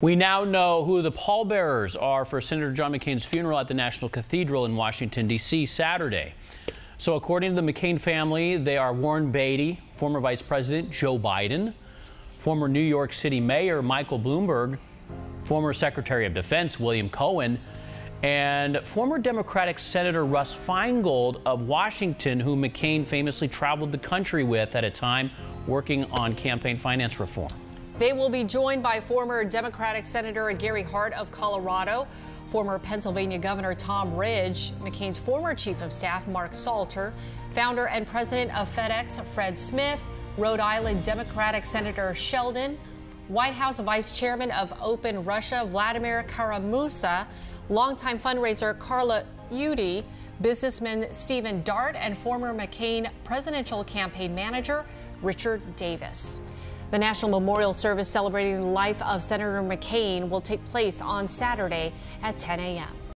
We now know who the pallbearers are for Senator John McCain's funeral at the National Cathedral in Washington, D.C. Saturday. So according to the McCain family, they are Warren Beatty, former Vice President Joe Biden, former New York City Mayor Michael Bloomberg, former Secretary of Defense William Cohen, and former Democratic Senator Russ Feingold of Washington, who McCain famously traveled the country with at a time working on campaign finance reform. They will be joined by former Democratic Senator Gary Hart of Colorado, former Pennsylvania Governor Tom Ridge, McCain's former Chief of Staff Mark Salter, founder and president of FedEx Fred Smith, Rhode Island Democratic Senator Sheldon, White House Vice Chairman of Open Russia Vladimir Kara-Murza, longtime fundraiser Carla Udi, businessman Stephen Dart, and former McCain presidential campaign manager Richard Davis. The National Memorial Service celebrating the life of Senator McCain will take place on Saturday at 10 a.m.